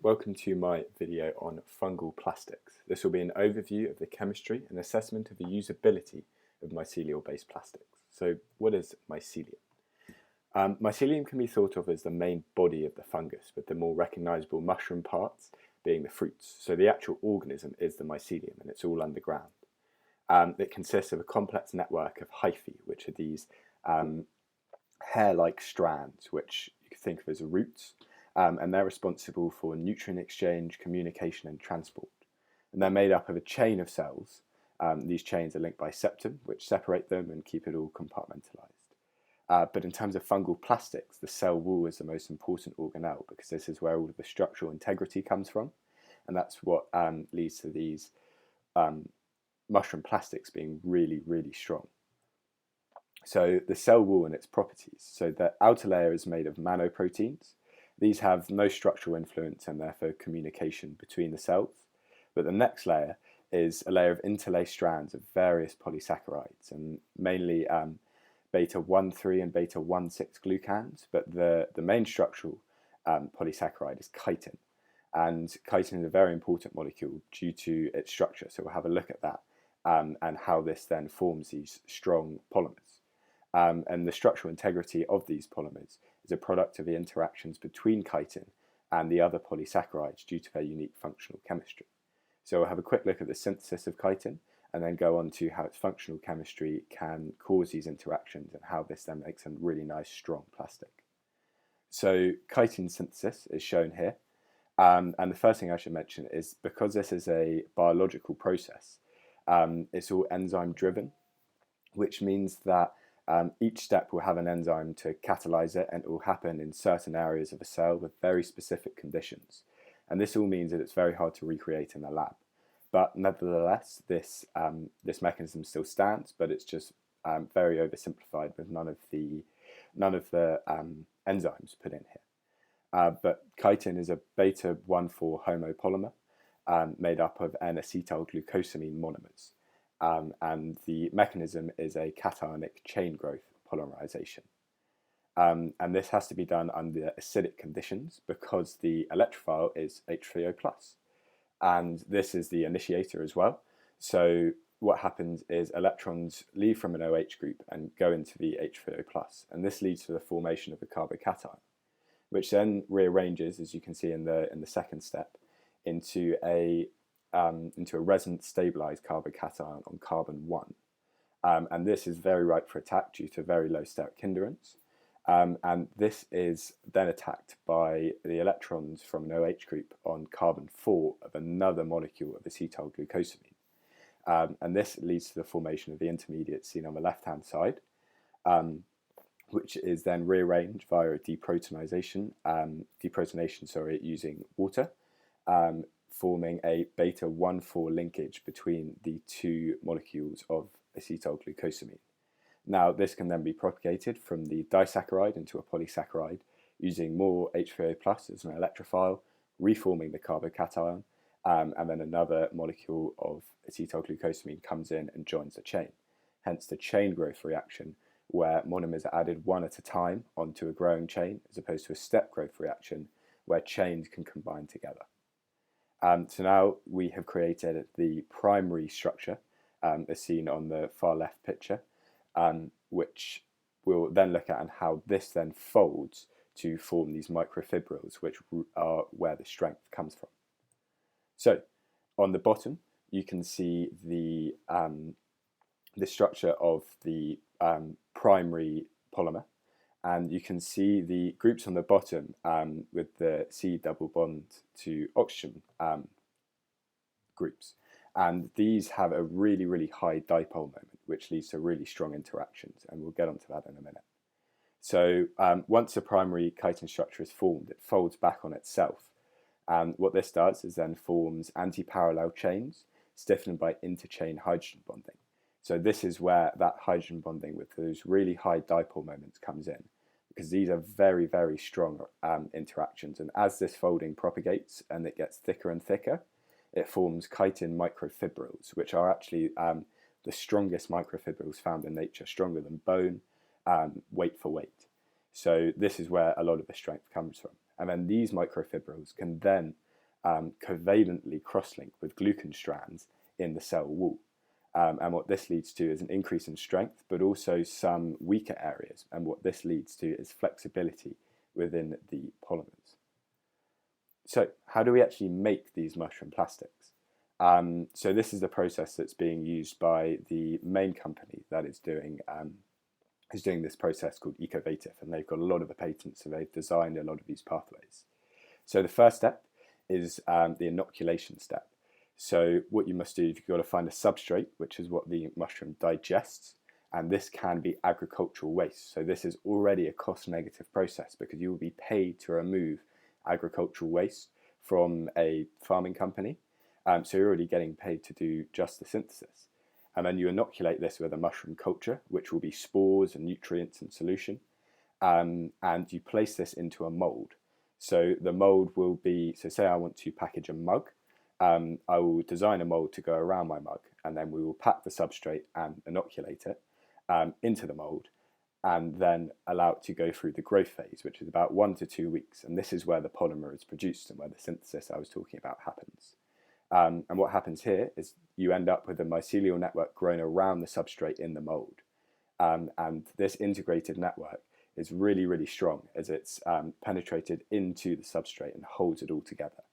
Welcome to my video on fungal plastics. This will be an overview of the chemistry and assessment of the usability of mycelial-based plastics. So what is mycelium? Mycelium can be thought of as the main body of the fungus, with the more recognisable mushroom parts being the fruits. So the actual organism is the mycelium, and it's all underground. It consists of a complex network of hyphae, which are these hair-like strands, which you can think of as roots. And they're responsible for nutrient exchange, communication, and transport. And they're made up of a chain of cells. These chains are linked by septum, which separate them and keep it all compartmentalized. But in terms of fungal plastics, the cell wall is the most important organelle because this is where all of the structural integrity comes from. And that's what leads to these mushroom plastics being really, really strong. So the cell wall and its properties. So the outer layer is made of manoproteins. These have no structural influence and therefore communication between the cells. But the next layer is a layer of interlaced strands of various polysaccharides, and mainly beta-1,3 and beta-1,6 glucans. But the main structural polysaccharide is chitin. And chitin is a very important molecule due to its structure. So we'll have a look at that and how this then forms these strong polymers. And the structural integrity of these polymers is a product of the interactions between chitin and the other polysaccharides due to their unique functional chemistry. So we'll have a quick look at the synthesis of chitin and then go on to how its functional chemistry can cause these interactions and how this then makes a really nice strong plastic. So chitin synthesis is shown here. And the first thing I should mention is because this is a biological process, it's all enzyme driven, which means that each step will have an enzyme to catalyze it, and it will happen in certain areas of a cell with very specific conditions. And this all means that it's very hard to recreate in the lab. But nevertheless, this mechanism still stands, but it's just very oversimplified with none of the enzymes put in here. But chitin is a beta-1,4 homopolymer made up of N-acetylglucosamine monomers. And the mechanism is a cationic chain growth polymerization. And this has to be done under acidic conditions because the electrophile is H3O+. And this is the initiator as well. So what happens is electrons leave from an OH group and go into the H3O+. And this leads to the formation of a carbocation, which then rearranges, as you can see in the second step, into a resonance stabilized carbocation on carbon 1. And this is very ripe for attack due to very low steric hindrance. And this is then attacked by the electrons from an OH group on carbon 4 of another molecule of acetylglucosamine. And this leads to the formation of the intermediate seen on the left-hand side, which is then rearranged via a deprotonation using water, forming a beta-1,4 linkage between the two molecules of acetylglucosamine. Now, this can then be propagated from the disaccharide into a polysaccharide using more H3O+ as an electrophile, reforming the carbocation, and then another molecule of acetylglucosamine comes in and joins the chain. Hence the chain growth reaction, where monomers are added one at a time onto a growing chain, as opposed to a step growth reaction where chains can combine together. So now we have created the primary structure, as seen on the far left picture, which we'll then look at and how this then folds to form these microfibrils, which are where the strength comes from. So on the bottom, you can see the structure of the primary polymer, and you can see the groups on the bottom with the C double bond to oxygen groups. And these have a really, really high dipole moment, which leads to really strong interactions, and we'll get onto that in a minute. So once a primary chitin structure is formed, it folds back on itself. And what this does is then forms anti-parallel chains stiffened by interchain hydrogen bonding. So this is where that hydrogen bonding with those really high dipole moments comes in, because these are very, very strong interactions. And as this folding propagates and it gets thicker and thicker, it forms chitin microfibrils, which are actually the strongest microfibrils found in nature, stronger than bone, weight for weight. So this is where a lot of the strength comes from. And then these microfibrils can then covalently cross-link with glucan strands in the cell wall. And what this leads to is an increase in strength, but also some weaker areas. And what this leads to is flexibility within the polymers. So how do we actually make these mushroom plastics? So this is the process that's being used by the main company that is doing this process called Ecovative, and they've got a lot of the patents, so they've designed a lot of these pathways. So the first step is the inoculation step. So what you must do is you've got to find a substrate, which is what the mushroom digests, and this can be agricultural waste. So this is already a cost-negative process because you will be paid to remove agricultural waste from a farming company. So you're already getting paid to do just the synthesis. And then you inoculate this with a mushroom culture, which will be spores and nutrients in solution. And you place this into a mold. So the mold will be, so say I want to package a mug. I will design a mold to go around my mug, and then we will pack the substrate and inoculate it into the mold, and then allow it to go through the growth phase, which is about 1 to 2 weeks. And this is where the polymer is produced and where the synthesis I was talking about happens. And what happens here is you end up with a mycelial network grown around the substrate in the mold. And this integrated network is really, really strong as it's penetrated into the substrate and holds it all together.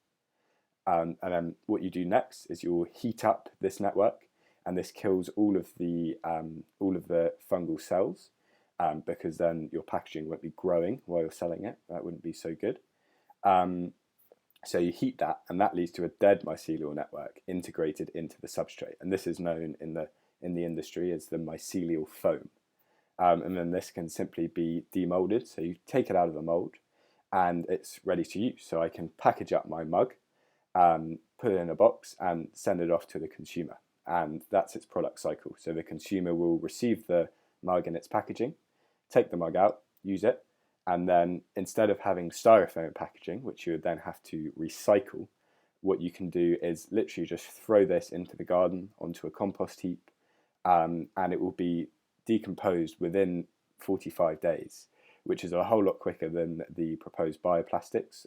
And then what you do next is you'll heat up this network, and this kills all of the fungal cells, because then your packaging won't be growing while you're selling it. That wouldn't be so good. So you heat that, and that leads to a dead mycelial network integrated into the substrate, and this is known in the industry as the mycelial foam. And then this can simply be demolded. So you take it out of the mold, and it's ready to use. So I can package up my mug, put it in a box, and send it off to the consumer. And that's its product cycle. So the consumer will receive the mug in its packaging, take the mug out, use it, and then instead of having styrofoam packaging, which you would then have to recycle, what you can do is literally just throw this into the garden onto a compost heap, and it will be decomposed within 45 days, which is a whole lot quicker than the proposed bioplastics,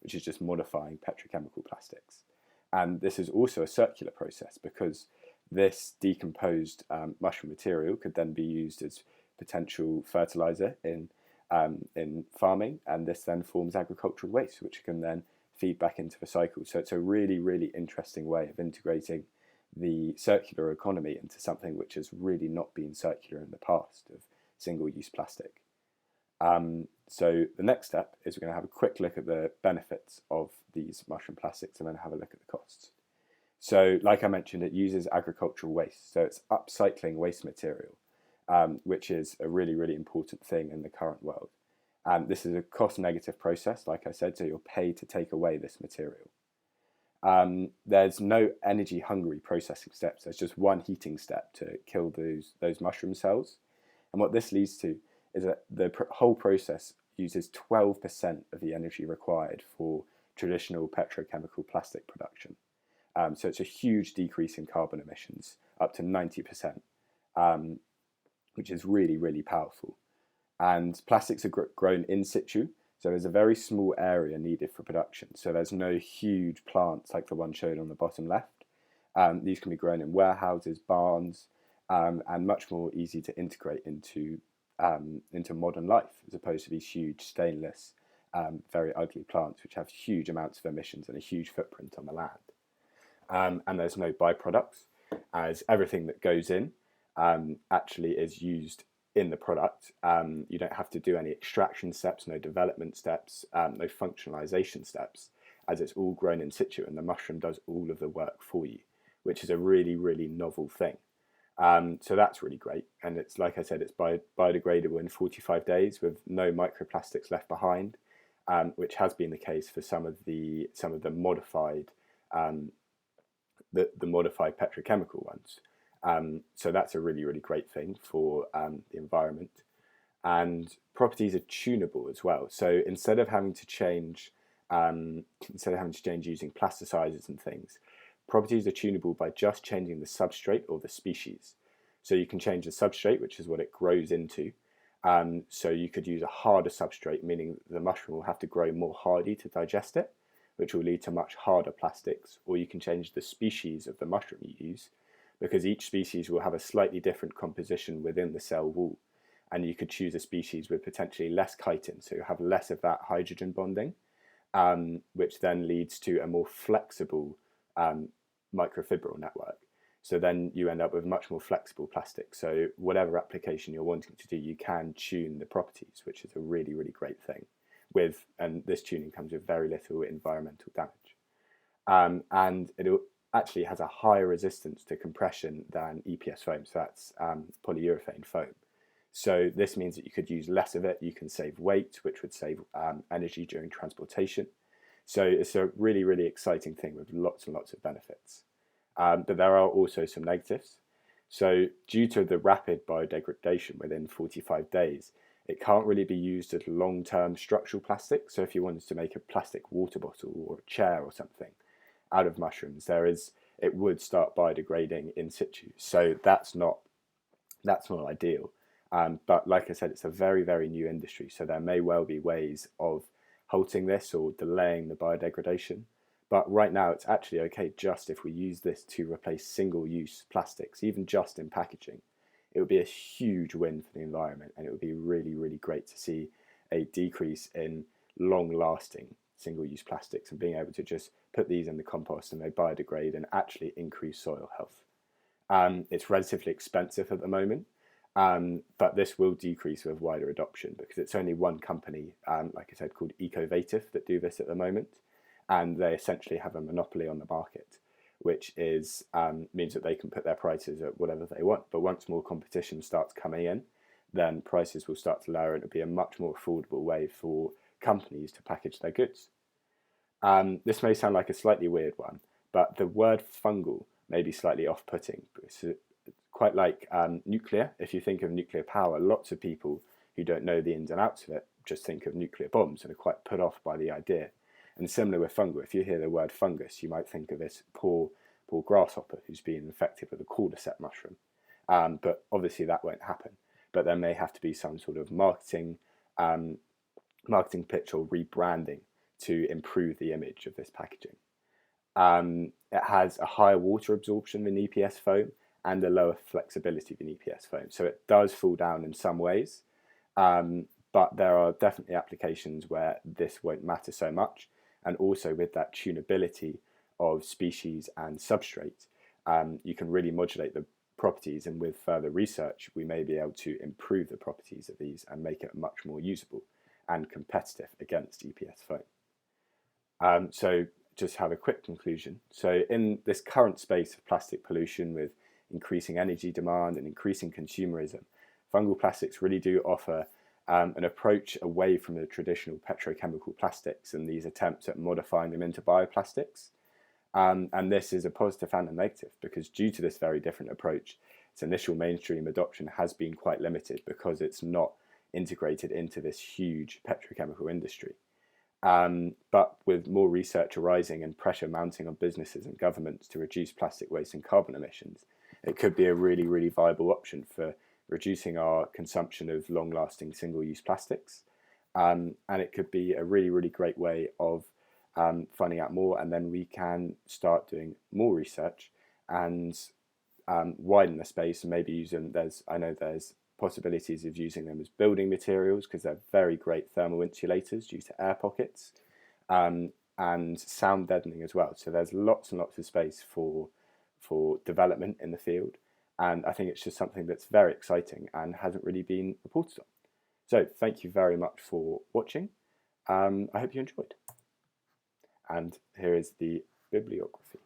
which is just modifying petrochemical plastics. And this is also a circular process because this decomposed mushroom material could then be used as potential fertilizer in farming, and this then forms agricultural waste, which can then feed back into the cycle. So it's a really, really interesting way of integrating the circular economy into something which has really not been circular in the past, of single-use plastic. So the next step is we're going to have a quick look at the benefits of these mushroom plastics and then have a look at the costs. So like I mentioned, it uses agricultural waste, so it's upcycling waste material, which is a really, really important thing in the current world. This is a cost-negative process, like I said, so you're paid to take away this material. There's no energy-hungry processing steps. There's just one heating step to kill those mushroom cells. And what this leads to is that the whole process uses 12% of the energy required for traditional petrochemical plastic production. So it's a huge decrease in carbon emissions, up to 90%, which is really, really powerful. And plastics are grown in situ, so there's a very small area needed for production. So there's no huge plants like the one shown on the bottom left. These can be grown in warehouses, barns, and much more easy to integrate into modern life, as opposed to these huge stainless, very ugly plants which have huge amounts of emissions and a huge footprint on the land. And there's no byproducts, as everything that goes in actually is used in the product. You don't have to do any extraction steps, no development steps, no functionalization steps, as it's all grown in situ, and the mushroom does all of the work for you, which is a really, really novel thing. So that's really great, and it's, like I said, it's biodegradable in 45 days with no microplastics left behind, which has been the case for some of the modified the modified petrochemical ones. So that's a really, really great thing for the environment. And properties are tunable as well. So instead of having to change using plasticizers and things, properties are tunable by just changing the substrate or the species. So you can change the substrate, which is what it grows into, So you could use a harder substrate, meaning the mushroom will have to grow more hardy to digest it, which will lead to much harder plastics. Or you can change the species of the mushroom you use, because each species will have a slightly different composition within the cell wall. And you could choose a species with potentially less chitin, so you have less of that hydrogen bonding, which then leads to a more flexible microfibril network. So then you end up with much more flexible plastic. So whatever application you're wanting to do, you can tune the properties, which is a really, really great thing. And this tuning comes with very little environmental damage. And it actually has a higher resistance to compression than EPS foam, so that's polyurethane foam. So this means that you could use less of it, you can save weight, which would save energy during transportation. So it's a really, really exciting thing with lots and lots of benefits. But there are also some negatives. So due to the rapid biodegradation within 45 days, it can't really be used as long-term structural plastic. So if you wanted to make a plastic water bottle or a chair or something out of mushrooms, it would start biodegrading in situ. So that's not ideal. But like I said, it's a very, very new industry. So there may well be ways of halting this or delaying the biodegradation. But right now, it's actually okay just if we use this to replace single-use plastics, even just in packaging. It would be a huge win for the environment, and it would be really, really great to see a decrease in long-lasting single-use plastics and being able to just put these in the compost and they biodegrade and actually increase soil health. It's relatively expensive at the moment, but this will decrease with wider adoption because it's only one company, like I said, called Ecovative that do this at the moment. And they essentially have a monopoly on the market, which means that they can put their prices at whatever they want. But once more competition starts coming in, then prices will start to lower and it'll be a much more affordable way for companies to package their goods. This may sound like a slightly weird one, but the word fungal may be slightly off-putting. It's quite like nuclear. If you think of nuclear power, lots of people who don't know the ins and outs of it just think of nuclear bombs and are quite put off by the idea. And similar with fungal, if you hear the word fungus, you might think of this poor grasshopper who's been infected with a cordyceps mushroom. But obviously that won't happen. But there may have to be some sort of marketing pitch or rebranding to improve the image of this packaging. It has a higher water absorption than EPS foam and a lower flexibility than EPS foam. So it does fall down in some ways, but there are definitely applications where this won't matter so much. And also with that tunability of species and substrate, you can really modulate the properties, and with further research, we may be able to improve the properties of these and make it much more usable and competitive against EPS foam. So just have a quick conclusion. So in this current space of plastic pollution with increasing energy demand and increasing consumerism, fungal plastics really do offer an approach away from the traditional petrochemical plastics and these attempts at modifying them into bioplastics. And this is a positive and a negative because due to this very different approach, its initial mainstream adoption has been quite limited because it's not integrated into this huge petrochemical industry. But with more research arising and pressure mounting on businesses and governments to reduce plastic waste and carbon emissions, it could be a really, really viable option for reducing our consumption of long-lasting single-use plastics. And it could be a really, really great way of finding out more, and then we can start doing more research and widen the space and maybe use them. I know there's possibilities of using them as building materials because they're very great thermal insulators due to air pockets and sound deadening as well. So there's lots and lots of space for development in the field. And I think it's just something that's very exciting and hasn't really been reported on. So thank you very much for watching. I hope you enjoyed. And here is the bibliography.